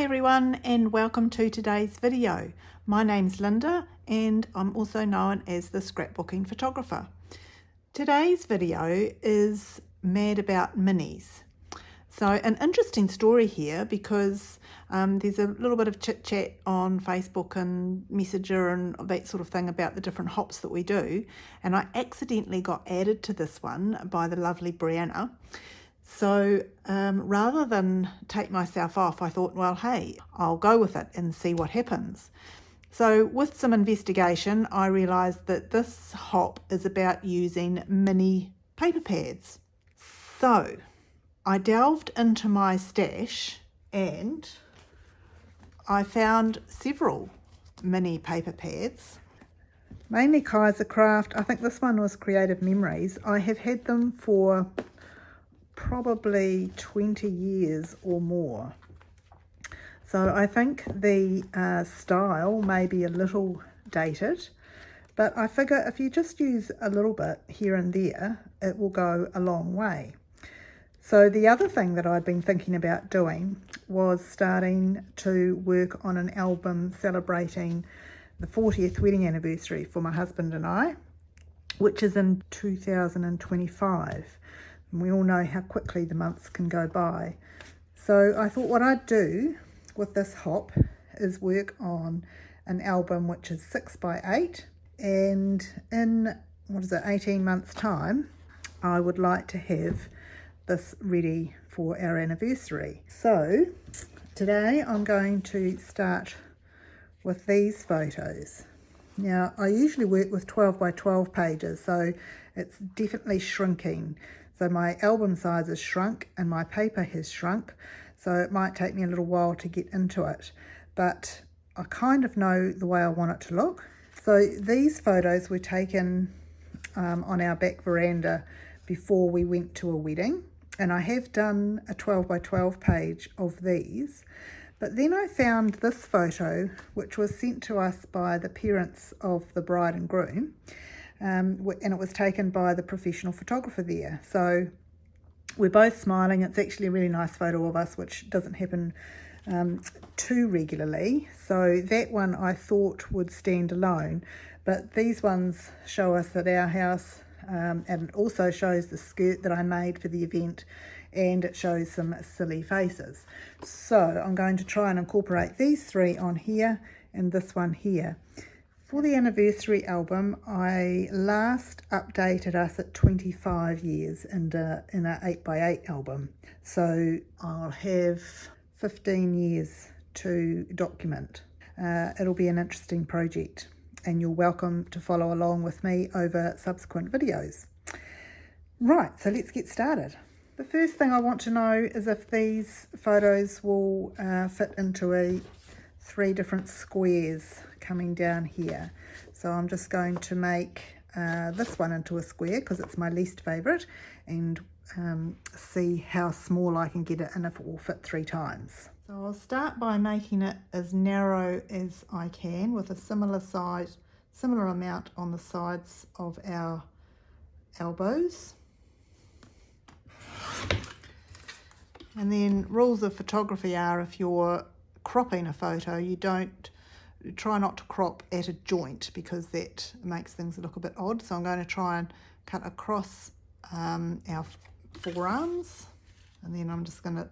Hi everyone, and welcome to today's video. My name's Linda and I'm also known as the scrapbooking photographer. Today's video is mad about minis. So an interesting story here because there's a little bit of chit chat on Facebook and Messenger and that sort of thing about the different hops that we do, and I accidentally got added to this one by the lovely Brianna. So rather than take myself off, I thought, well, hey, I'll go with it and see what happens. So with some investigation, I realised that this hop is about using mini paper pads. So I delved into my stash and I found several mini paper pads, mainly Kaiser Craft. I think this one was Creative Memories. I have had them for probably 20 years or more. So I think the style may be a little dated, but I figure if you just use a little bit here and there, it will go a long way. So the other thing that I'd been thinking about doing was starting to work on an album celebrating the 40th wedding anniversary for my husband and I, which is in 2025. And we all know how quickly the months can go by. So I thought what I'd do with this hop is work on an album which is 6x8, and in 18 months time I would like to have this ready for our anniversary. So today I'm going to start with these photos. Now I usually work with 12x12 pages, so it's definitely shrinking. So my album size has shrunk and my paper has shrunk, so it might take me a little while to get into it, but I kind of know the way I want it to look. So these photos were taken on our back veranda before we went to a wedding, and I have done a 12x12 page of these, but then I found this photo which was sent to us by the parents of the bride and groom, and it was taken by the professional photographer there. So we're both smiling. It's actually a really nice photo of us, which doesn't happen too regularly. So that one I thought would stand alone, but these ones show us at our house, and it also shows the skirt that I made for the event, and it shows some silly faces. So I'm going to try and incorporate these three on here and this one here. For the anniversary album, I last updated us at 25 years in an 8x8 album. So I'll have 15 years to document. It'll be an interesting project, and you're welcome to follow along with me over subsequent videos. Right, so let's get started. The first thing I want to know is if these photos will fit into 3 different squares coming down here. So I'm just going to make this one into a square because it's my least favourite, and see how small I can get it and if it will fit 3 times. So I'll start by making it as narrow as I can with a similar amount on the sides of our elbows. And then rules of photography are, if you're cropping a photo, you try not to crop at a joint because that makes things look a bit odd. So I'm going to try and cut across our forearms, and then I'm just going to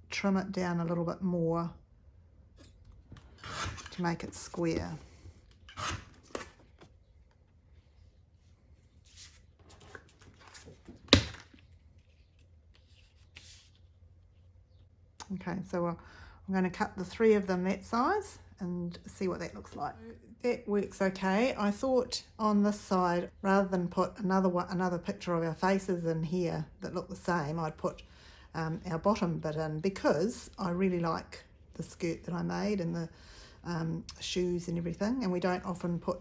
trim it down a little bit more to make it square. Okay, so I'm going to cut the 3 of them that size and see what that looks like. That works okay. I thought on this side, rather than put another picture of our faces in here that look the same, I'd put our bottom bit in, because I really like the skirt that I made and the shoes and everything, and we don't often put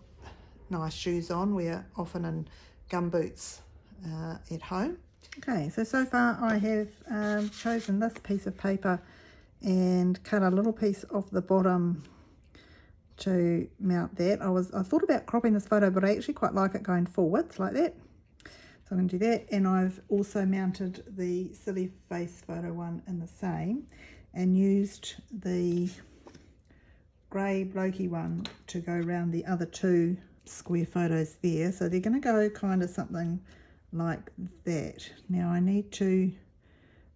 nice shoes on. We're often in gumboots at home. Okay, so far I have chosen this piece of paper and cut a little piece off the bottom to mount that. I thought about cropping this photo, but I actually quite like it going forwards like that. So I'm going to do that, and I've also mounted the silly face photo one in the same. and used the grey blokey one to go around the other two square photos there. So they're going to go kind of something like that. Now I need to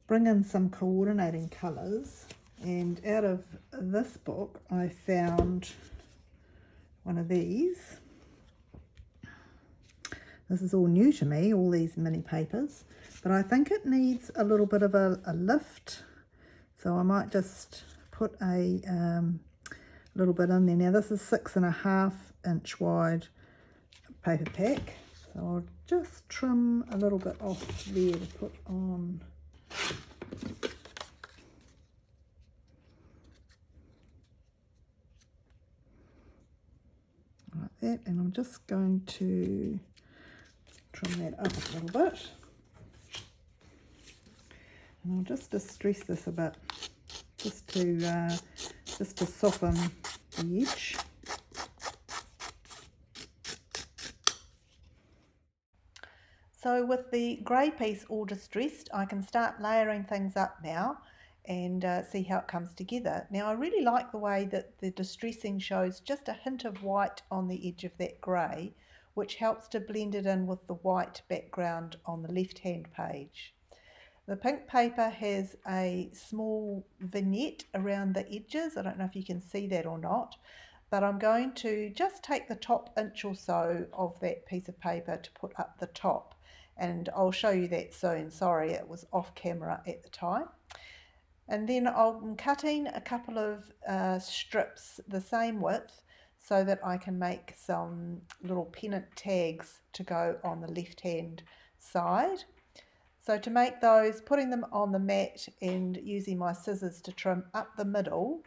bring in some coordinating colours, and out of this book I found one of these. This is all new to me, all these mini papers, but I think it needs a little bit of a lift, so I might just put a little bit in there. Now this is 6.5 inch wide paper pack, so I'll just trim a little bit off there to put on. Like that, and I'm just going to trim that up a little bit, and I'll just distress this a bit just to soften the edge. So with the grey piece all distressed, I can start layering things up now and see how it comes together. Now I really like the way that the distressing shows just a hint of white on the edge of that grey, which helps to blend it in with the white background on the left hand page. The pink paper has a small vignette around the edges. I don't know if you can see that or not, but I'm going to just take the top inch or so of that piece of paper to put up the top, and I'll show you that soon. Sorry, it was off camera at the time. And then I'm cutting a couple of strips the same width so that I can make some little pennant tags to go on the left hand side. So to make those, putting them on the mat and using my scissors to trim up the middle,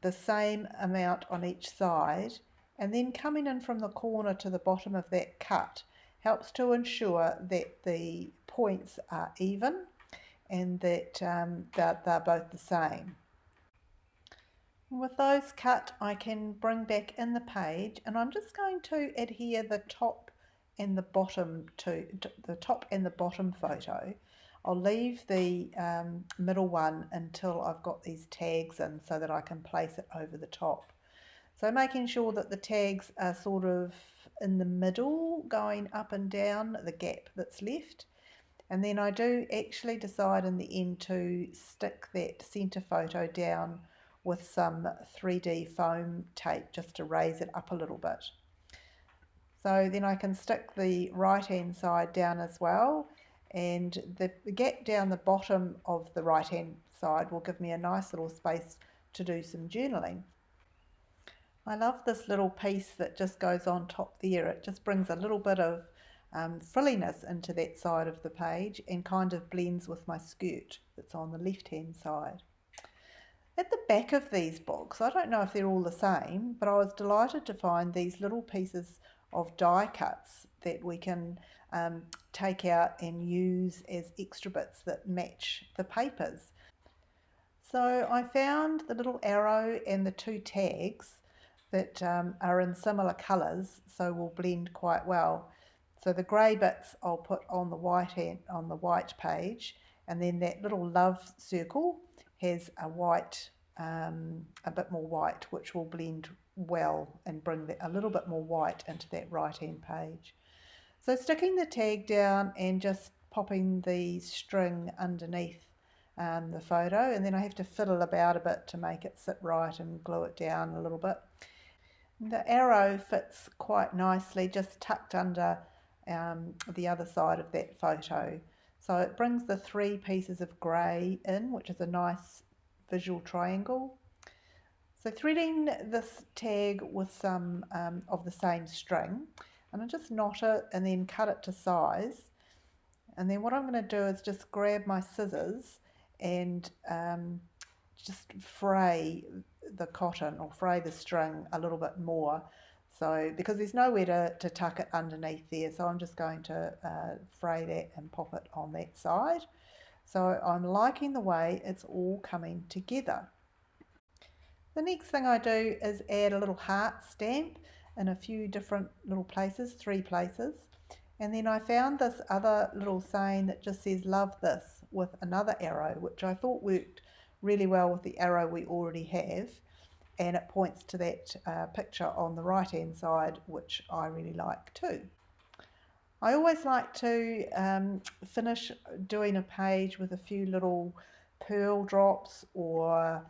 the same amount on each side, and then coming in from the corner to the bottom of that cut helps to ensure that the points are even and that they're both the same. With those cut, I can bring back in the page, and I'm just going to adhere the top and the bottom to the top and the bottom photo. I'll leave the middle one until I've got these tags in so that I can place it over the top. So making sure that the tags are sort of in the middle, going up and down the gap that's left. And then I do actually decide in the end to stick that centre photo down with some 3D foam tape just to raise it up a little bit. So then I can stick the right hand side down as well, and the gap down the bottom of the right hand side will give me a nice little space to do some journaling. I love this little piece that just goes on top there. It just brings a little bit of frilliness into that side of the page and kind of blends with my skirt that's on the left hand side. At the back of these books, I don't know if they're all the same, but I was delighted to find these little pieces of die cuts that we can take out and use as extra bits that match the papers. So I found the little arrow and the two tags that are in similar colours, so will blend quite well. So the grey bits I'll put on the white page, and then that little love circle has a white, a bit more white, which will blend well and bring a little bit more white into that right hand page. So sticking the tag down and just popping the string underneath the photo, and then I have to fiddle about a bit to make it sit right and glue it down a little bit. The arrow fits quite nicely just tucked under the other side of that photo, so it brings the three pieces of grey in, which is a nice visual triangle. So threading this tag with some of the same string, and I just knot it and then cut it to size, and then what I'm going to do is just grab my scissors and just fray the cotton or fray the string a little bit more, so because there's nowhere to tuck it underneath there, so I'm just going to fray that and pop it on that side. So I'm liking the way it's all coming together. The next thing I do is add a little heart stamp in a few different little places, 3 places, and then I found this other little saying that just says love this with another arrow, which I thought worked really well with the arrow we already have, and it points to that picture on the right hand side, which I really like too. I always like to finish doing a page with a few little pearl drops or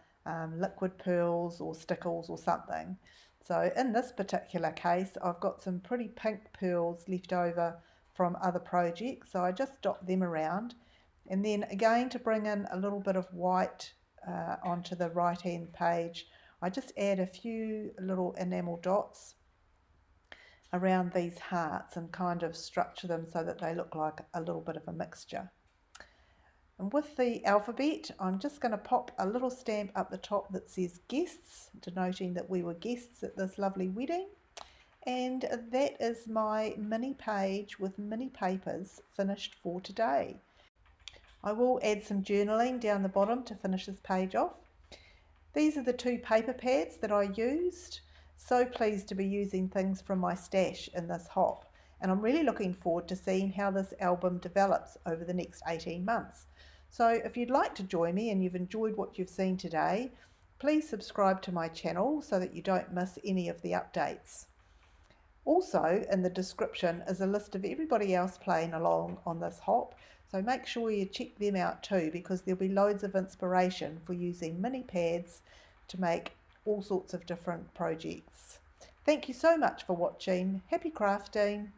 liquid pearls or stickles or something. So in this particular case, I've got some pretty pink pearls left over from other projects, so I just dot them around. And then again, to bring in a little bit of white onto the right hand page, I just add a few little enamel dots around these hearts and kind of structure them so that they look like a little bit of a mixture. And with the alphabet, I'm just going to pop a little stamp up the top that says guests, denoting that we were guests at this lovely wedding. And that is my mini page with mini papers finished for today. I will add some journaling down the bottom to finish this page off. These are the 2 paper pads that I used. So pleased to be using things from my stash in this hop, and I'm really looking forward to seeing how this album develops over the next 18 months. So if you'd like to join me and you've enjoyed what you've seen today, please subscribe to my channel so that you don't miss any of the updates. Also in the description is a list of everybody else playing along on this hop, so make sure you check them out too, because there'll be loads of inspiration for using mini pads to make all sorts of different projects. Thank you so much for watching. Happy crafting!